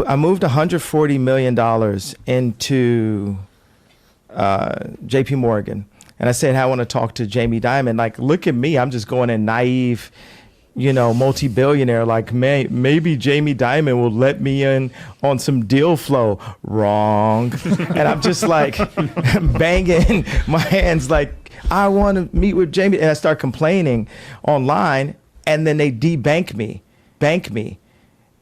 I moved $140 million into JP Morgan. And I said, I want to talk to Jamie Dimon. Like, look at me. I'm just going in naive, multi-billionaire. Like, maybe Jamie Dimon will let me in on some deal flow. Wrong. And I'm just like banging my hands like, I want to meet with Jamie. And I start complaining online. And then they bank me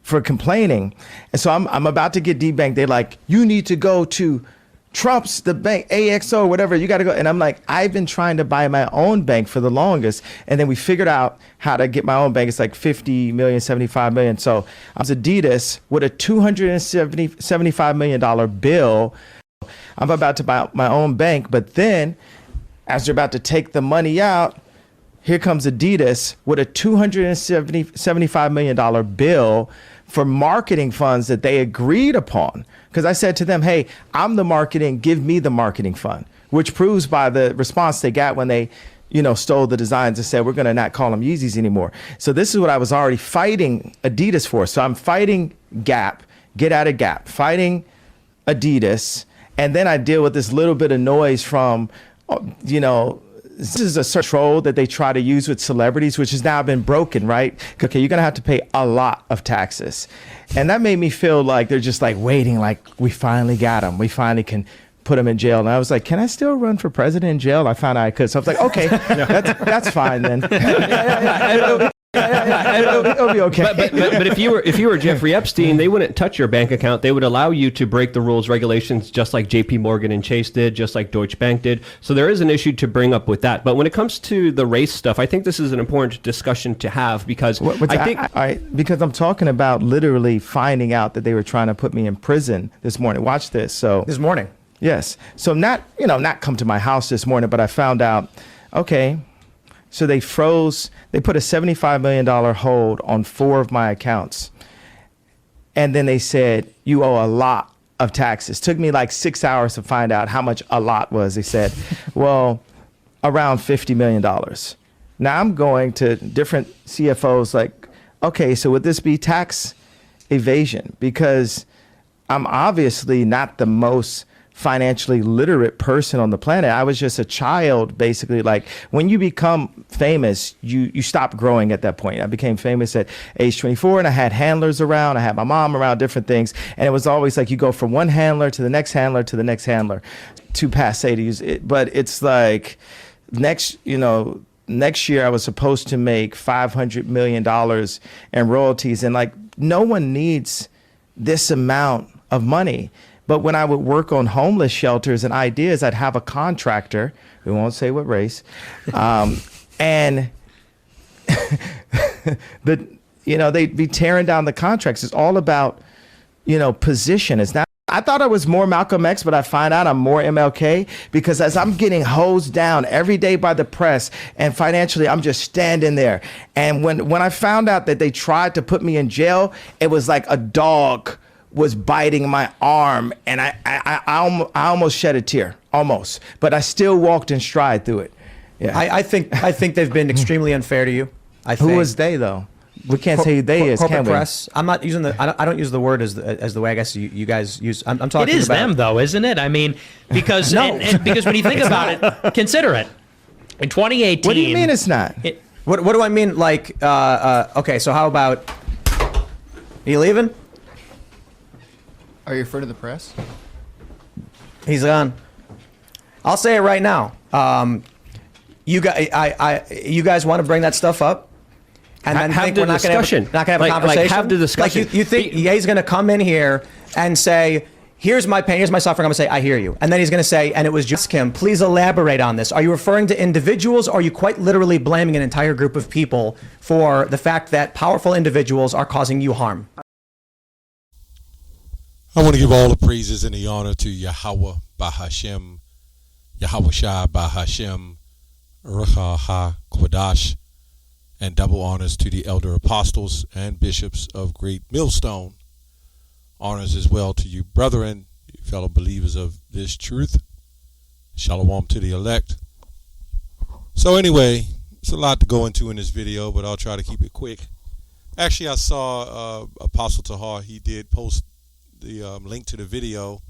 for complaining. And so I'm about to get debanked. They're like, you need to go to Trump's, the bank, AXO, whatever, you got to go. And I'm like, I've been trying to buy my own bank for the longest. And then we figured out how to get my own bank. It's like 50 million, 75 million. So I was Adidas with a $275 million bill. I'm about to buy my own bank. But then as they're about to take the money out, here comes Adidas with a $275 million bill for marketing funds that they agreed upon. Because I said to them, hey, I'm the marketing, give me the marketing fund, which proves by the response they got when they, stole the designs and said, we're going to not call them Yeezys anymore. So this is what I was already fighting Adidas for. So I'm fighting Gap, get out of Gap, fighting Adidas. And then I deal with this little bit of noise from, this is a control that they try to use with celebrities, which has now been broken, right? Okay, you're going to have to pay a lot of taxes. And that made me feel like they're just like waiting, like we finally got him. We finally can put him in jail. And I was like, can I still run for president in jail? I found out I could. So I was like, okay, that's fine then. It'll be okay. But if you were Jeffrey Epstein, they wouldn't touch your bank account. They would allow you to break the rules, regulations, just like JP Morgan and Chase did, just like Deutsche Bank did. So there is an issue to bring up with that. But when it comes to the race stuff, I think this is an important discussion to have because because I'm talking about literally finding out that they were trying to put me in prison this morning. Watch this. So this morning. Yes. So not come to my house this morning, but I found out, okay, so they put a $75 million hold on 4 of my accounts. And then they said, you owe a lot of taxes. Took me like 6 hours to find out how much a lot was. They said, well, around $50 million. Now I'm going to different CFOs like, okay, so would this be tax evasion? Because I'm obviously not the most financially literate person on the planet. I was just a child, basically. Like when you become famous, you stop growing at that point. I became famous at age 24 and I had handlers around. I had my mom around, different things. And it was always like you go from one handler to the next handler to the next handler, too passe to use it. But it's like next year I was supposed to make $500 million in royalties. And like no one needs this amount of money. But when I would work on homeless shelters and ideas, I'd have a contractor, we won't say what race, and they'd be tearing down the contracts. It's all about, position. It's not. I thought I was more Malcolm X, but I find out I'm more MLK because as I'm getting hosed down every day by the press and financially, I'm just standing there. And when I found out that they tried to put me in jail, it was like a dog was biting my arm, and I almost shed a tear, almost, but I still walked in stride through it. Yeah, I think they've been extremely unfair to you. Who was they though? We can't say who they is, can we? Corporate press. I'm not using I don't use the word as the way I guess you guys use. I'm talking about. It is them though, isn't it? I mean, because because when you think about it, consider it. In 2018. What do you mean it's not? What do I mean? Like, okay, so how about? Are you leaving? Are you referring to the press? He's gone. I'll say it right now. You guys want to bring that stuff up, and then think we're not going to have a conversation. Have the discussion. Like you think he's going to come in here and say, "Here's my pain. Here's my suffering." I'm going to say, "I hear you," and then he's going to say, "And it was just him." Please elaborate on this. Are you referring to individuals, or are you quite literally blaming an entire group of people for the fact that powerful individuals are causing you harm? I want to give all the praises and the honor to Yahweh Bahashem, Yahweh Shai Bahashem, Ruach HaKodesh, and double honors to the elder apostles and bishops of Great Millstone. Honors as well to you, brethren, fellow believers of this truth. Shalom to the elect. So anyway, it's a lot to go into in this video, but I'll try to keep it quick. Actually, I saw Apostle Tahar. He did post the link to the video,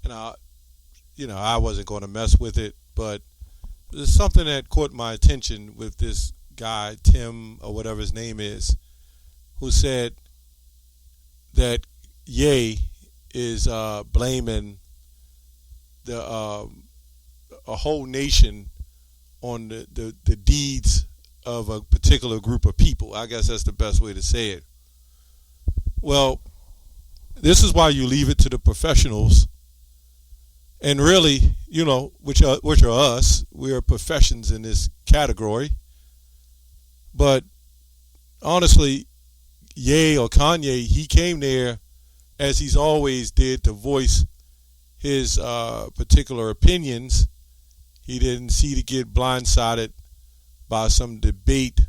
and I wasn't going to mess with it, but there's something that caught my attention with this guy, Tim, or whatever his name is, who said that Ye is blaming a whole nation on the deeds of a particular group of people. I guess that's the best way to say it. Well, this is why you leave it to the professionals. And really, which are us, we are professions in this category. But honestly, Ye or Kanye, he came there as he's always did to voice his particular opinions. He didn't see to get blindsided by some debate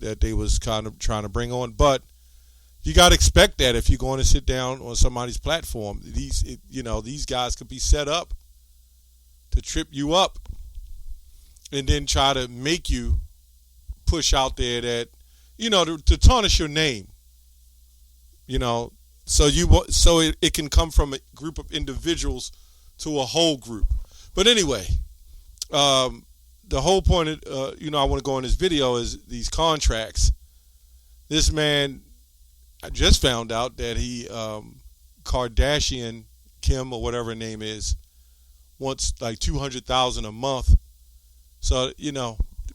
that they was kind of trying to bring on. But you got to expect that if you're going to sit down on somebody's platform. These guys could be set up to trip you up and then try to make you push out there that, to tarnish your name, so it can come from a group of individuals to a whole group. But anyway, the whole point of, I want to go in this video is these contracts. This man, I just found out that he, Kardashian, Kim or whatever her name is, wants like $200,000 a month. So,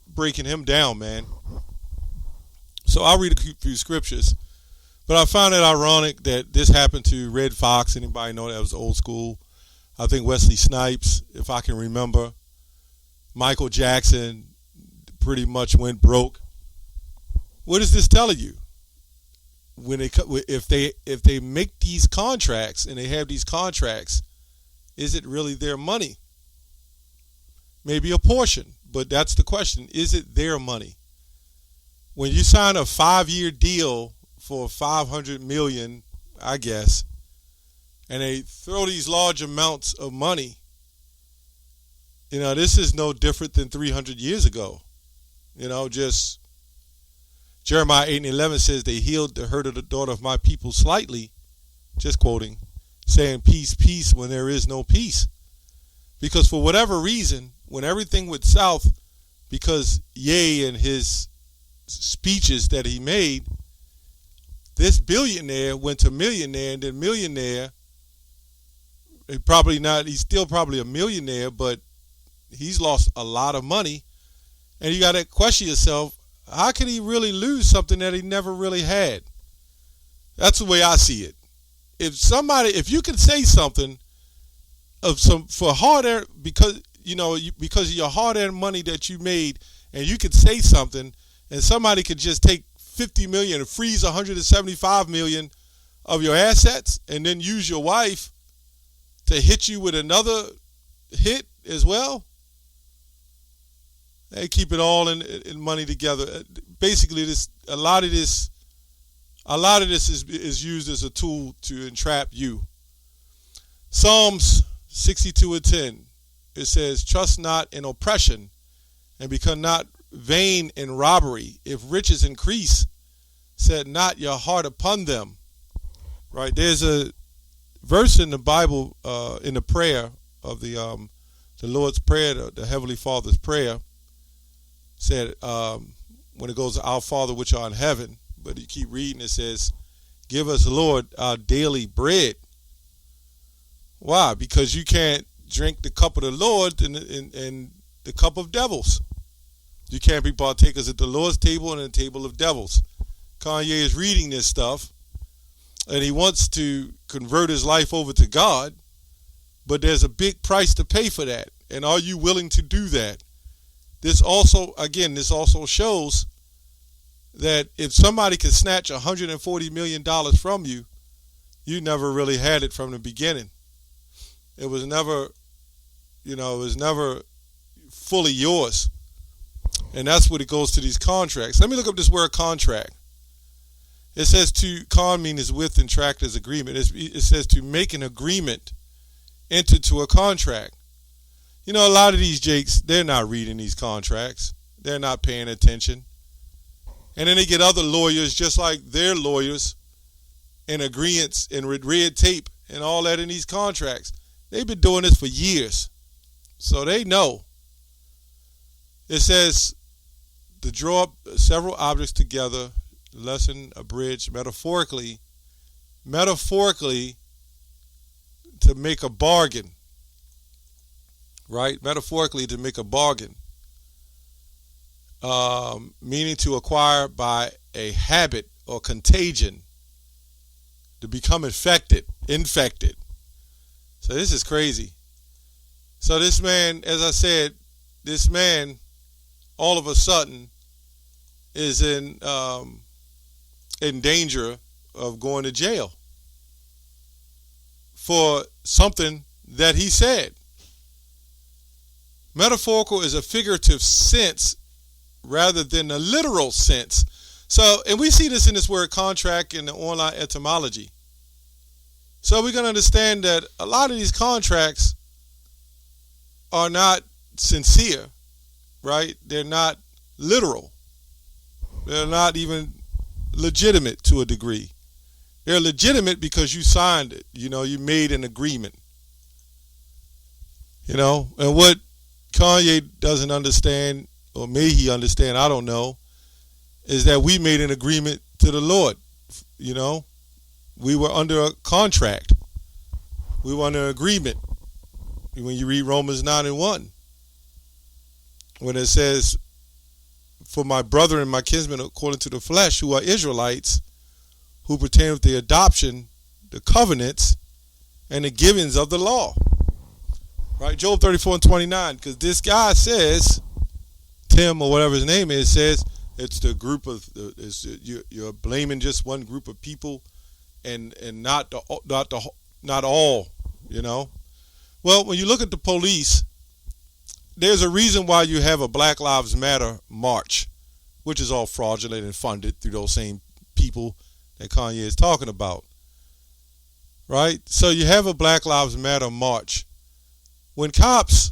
breaking him down, man. So I'll read a few scriptures. But I found it ironic that this happened to Red Fox. Anybody know that was old school? I think Wesley Snipes, if I can remember. Michael Jackson pretty much went broke. What is this telling you? If they make these contracts and they have these contracts, is it really their money? Maybe a portion, but that's the question. Is it their money? When you sign a 5-year deal for $500 million, I guess, and they throw these large amounts of money, this is no different than 300 years ago. Just Jeremiah 8:11 says they healed the hurt of the daughter of my people slightly, just quoting, saying peace, peace when there is no peace. Because for whatever reason, when everything went south, because Ye and his speeches that he made, this billionaire went to millionaire, and then millionaire, he's still probably a millionaire, but he's lost a lot of money. And you got to question yourself, how can he really lose something that he never really had? That's the way I see it. If you can say something for hard-earned, because of your hard-earned money that you made, and you could say something, and somebody could just take $50 million and freeze $175 million of your assets, and then use your wife to hit you with another hit as well. They keep it all in money together. Basically, a lot of this is used as a tool to entrap you. Psalms 62:10, it says, "Trust not in oppression, and become not vain in robbery. If riches increase, set not your heart upon them." Right? There's a verse in the Bible, in the prayer of the Lord's Prayer, the Heavenly Father's prayer, said when it goes to Our Father which art in heaven, but you keep reading, it says, "Give us, Lord, our daily bread." Why? Because you can't drink the cup of the Lord and the cup of devils. You can't be partakers at the Lord's table and the table of devils. Kanye is reading this stuff, and he wants to convert his life over to God, but there's a big price to pay for that. And are you willing to do that? This also shows that if somebody can snatch $140 million from you, you never really had it from the beginning. It was never fully yours. And that's what it goes to these contracts. Let me look up this word contract. It says con means with and tract as agreement. It says to make an agreement, enter to a contract. You know, a lot of these jakes, they're not reading these contracts. They're not paying attention. And then they get other lawyers just like their lawyers in agreements and red tape and all that in these contracts. They've been doing this for years. So they know. It says to draw up several objects together, lesson abridged metaphorically, to make a bargain. Right? Metaphorically, to make a bargain. Meaning to acquire by a habit or contagion, to become infected. So this is crazy. So this man, as I said, all of a sudden is in danger of going to jail for something that he said. Metaphorical is a figurative sense rather than a literal sense. So, and we see this in this word contract in the online etymology. So we're going to understand that a lot of these contracts are not sincere, right? They're not literal. They're not even legitimate to a degree. They're legitimate because you signed it. You know, you made an agreement. You know, and what Kanye doesn't understand, or may he understand, I don't know, is that we made an agreement to the Lord. You know, we were under a contract. We were under an agreement. When you read Romans 9:1, when it says, for my brother and my kinsmen according to the flesh, who are Israelites, who pertain with the adoption, the covenants, and the givings of the law. Right, Job 34:29, because this guy says, Tim or whatever his name is, says it's the group of you're blaming just one group of people, and not all, you know. Well, when you look at the police, there's a reason why you have a Black Lives Matter march, which is all fraudulent and funded through those same people that Kanye is talking about. Right? So you have a Black Lives Matter march. When cops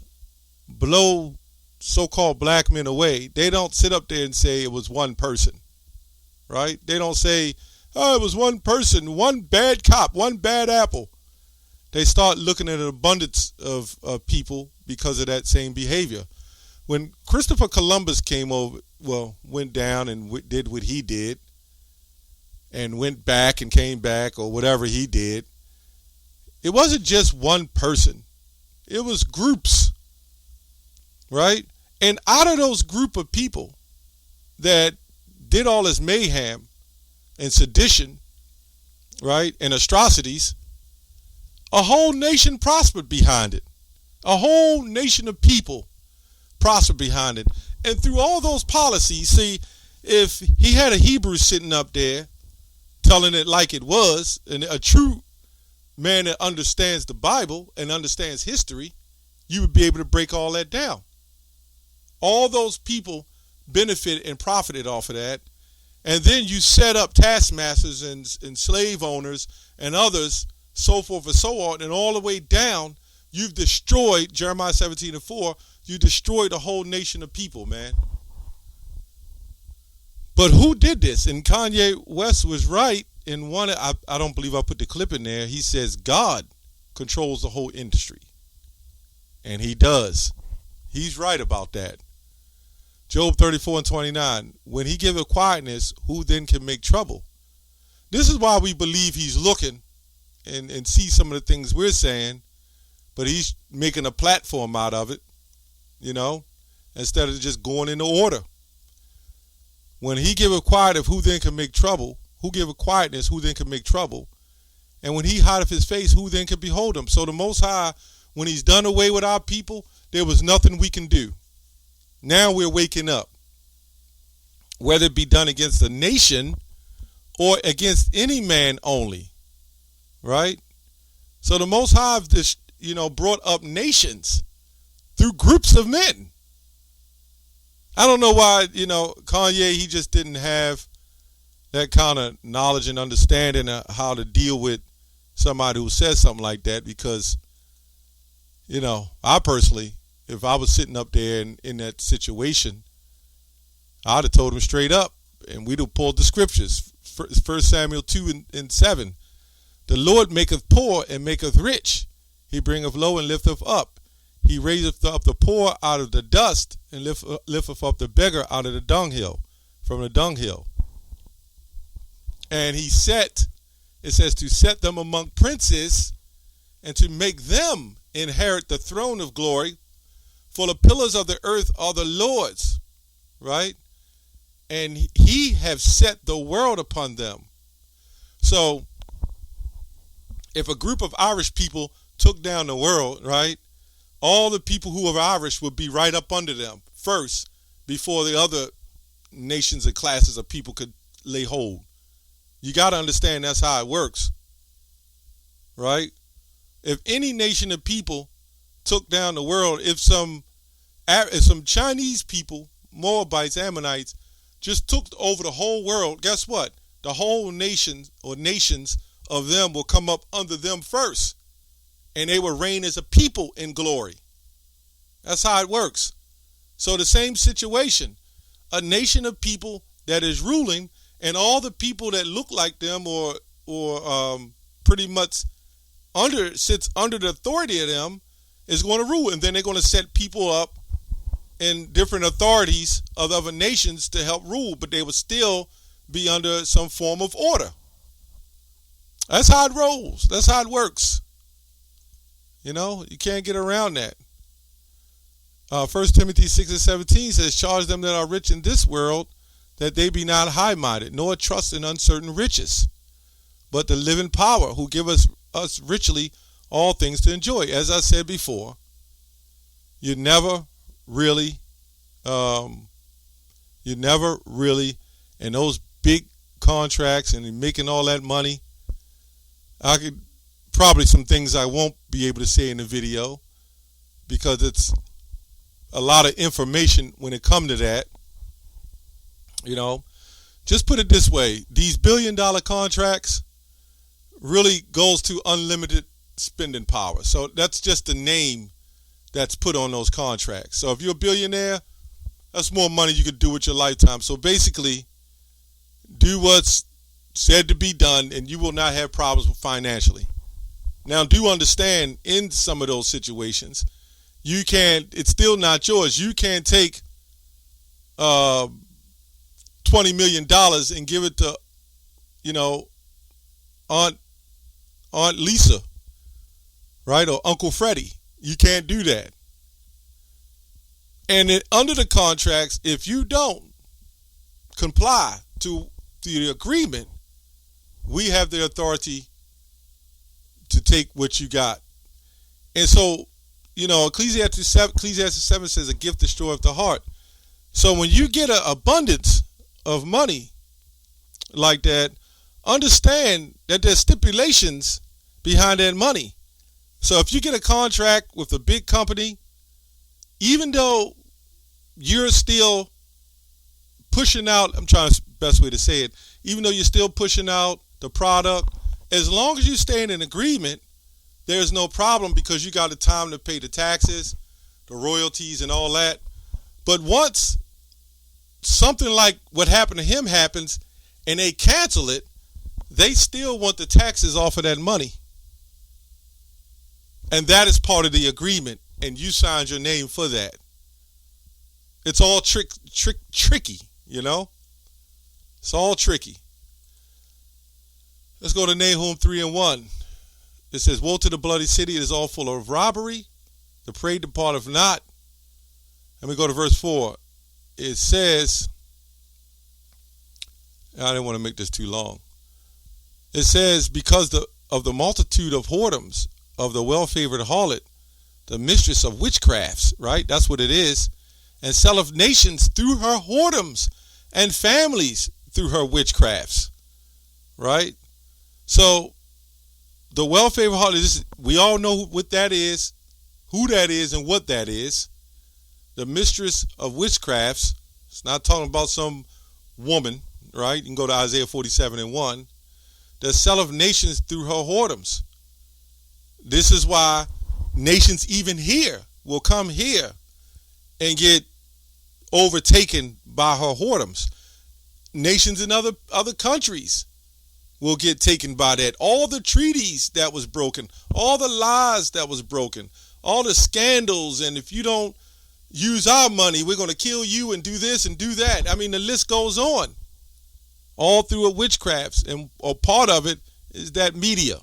blow so-called black men away, they don't sit up there and say it was one person, right? They don't say, oh, it was one person, one bad cop, one bad apple. They start looking at an abundance of people because of that same behavior. When Christopher Columbus went down and did what he did, and went back and came back, or whatever he did, it wasn't just one person. It was groups, right? And out of those group of people that did all this mayhem and sedition, right, and atrocities, a whole nation prospered behind it. A whole nation of people prospered behind it. And through all those policies, see, if he had a Hebrew sitting up there telling it like it was, and a true man that understands the Bible and understands history, you would be able to break all that down. All those people benefited and profited off of that. And then you set up taskmasters and slave owners and others, so forth and so on, and all the way down, you've destroyed, Jeremiah 17:4, you destroyed a whole nation of people, man. But who did this? And Kanye West was right in one, I don't believe I put the clip in there. He says God controls the whole industry. And he does. He's right about that. Job 34:29, when he giveth quietness, who then can make trouble? This is why we believe he's looking and see some of the things we're saying, but he's making a platform out of it, you know, instead of just going into order. When he giveth quietness, who then can make trouble? Who giveth quietness, who then can make trouble? And when he hideth his face, who then can behold him? So the Most High, when he's done away with our people, there was nothing we can do. Now we're waking up. Whether it be done against a nation or against any man only. Right? So the Most High, brought up nations through groups of men. I don't know why, Kanye, he just didn't have that kind of knowledge and understanding of how to deal with somebody who says something like that, because, I personally if I was sitting up there in that situation, I'd have told him straight up, and we'd have pulled the scriptures. 1 Samuel 2 and 7. The Lord maketh poor and maketh rich. He bringeth low and lifteth up. He raiseth up the poor out of the dust and lifteth up the beggar out of the dunghill, from the dunghill. And he set, it says, to set them among princes and to make them inherit the throne of glory. For the pillars of the earth are the Lord's, right? And he have set the world upon them. So if a group of Irish people took down the world, right, all the people who are Irish would be right up under them first before the other nations and classes of people could lay hold. You got to understand that's how it works, right? If any nation of people took down the world, if some Chinese people, Moabites, Ammonites, just took over the whole world, guess what? The whole nation or nations of them will come up under them first, and they will reign as a people in glory. That's how it works. So the same situation, a nation of people that is ruling, and all the people that look like them or pretty much sits under the authority of them is going to rule, and then they're going to set people up in different authorities of other nations to help rule, but they will still be under some form of order. That's how it rolls. That's how it works. You know, you can't get around that. 1 Timothy 6 and 17 says, charge them that are rich in this world, that they be not high-minded, nor trust in uncertain riches, but the living power, who give us richly all things to enjoy. As I said before, you never really, in those big contracts and making all that money, I could probably some things I won't be able to say in the video because it's a lot of information when it comes to that. You know, just put it this way, these billion-dollar contracts really goes to unlimited spending power. So that's just the name that's put on those contracts. So if you're a billionaire, that's more money you could do with your lifetime. So basically, do what's said to be done, and you will not have problems financially. Now, do understand, in some of those situations, it's still not yours. You can't take $20 million and give it to, Aunt Lisa, right, or Uncle Freddie. You can't do that. And under the contracts, if you don't comply to the agreement, we have the authority to take what you got. And so, Ecclesiastes 7 says a gift destroyeth the heart. So when you get an abundance of money like that, understand that there's stipulations behind that money. So if you get a contract with a big company, even though you're still pushing out, I'm trying the best way to say it, even though you're still pushing out the product, as long as you stay in an agreement, there's no problem because you got the time to pay the taxes, the royalties, and all that. But once something like what happened to him happens and they cancel it, they still want the taxes off of that money. And that is part of the agreement, and you signed your name for that. It's all tricky, It's all tricky. Let's go to Nahum 3:1. It says, woe to the bloody city, it is all full of robbery. The prey departeth not. Let me go to verse 4. It says, I didn't want to make this too long. It says, because of the multitude of whoredoms of the well-favored harlot, the mistress of witchcrafts, right? That's what it is. And selleth nations through her whoredoms, and families through her witchcrafts, right? So the well-favored harlot, we all know what that is, who that is, and what that is. The mistress of witchcrafts. It's not talking about some woman, right? You can go to Isaiah 47:1. That selleth nations through her whoredoms. This is why nations even here will come here and get overtaken by her whoredoms. Nations in other countries will get taken by that. All the treaties that was broken, all the lies that was broken, all the scandals, and if you don't use our money, we're going to kill you and do this and do that. I mean, the list goes on. All through witchcrafts, and a part of it is that media.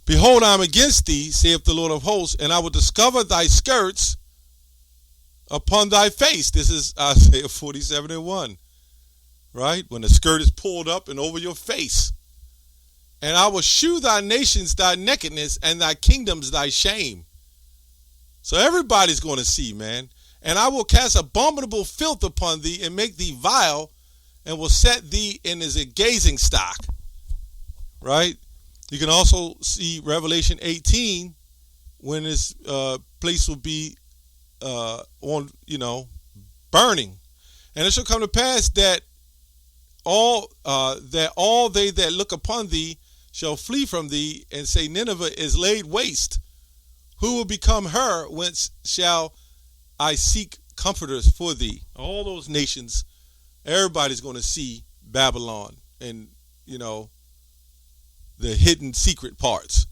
Behold, I am against thee, saith the Lord of hosts, and I will discover thy skirts upon thy face. This is Isaiah 47:1, right? When the skirt is pulled up and over your face. And I will shew thy nations thy nakedness, and thy kingdoms thy shame. So everybody's going to see, man. And I will cast abominable filth upon thee, and make thee vile, and will set thee in as a gazing stock. Right? You can also see Revelation 18, when this place will be on, burning. And it shall come to pass that all they that look upon thee shall flee from thee, and say, Nineveh is laid waste. Who will become her? Whence shall I seek comforters for thee? All those nations, everybody's going to see Babylon and, the hidden secret parts.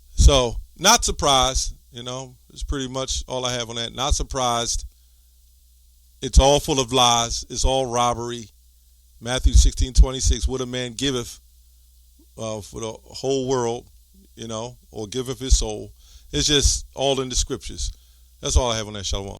So, not surprised, it's pretty much all I have on that. Not surprised. It's all full of lies. It's all robbery. Matthew 16:26, what a man giveth for the whole world, or giveth his soul. It's just all in the scriptures. That's all I have on that. Shalom.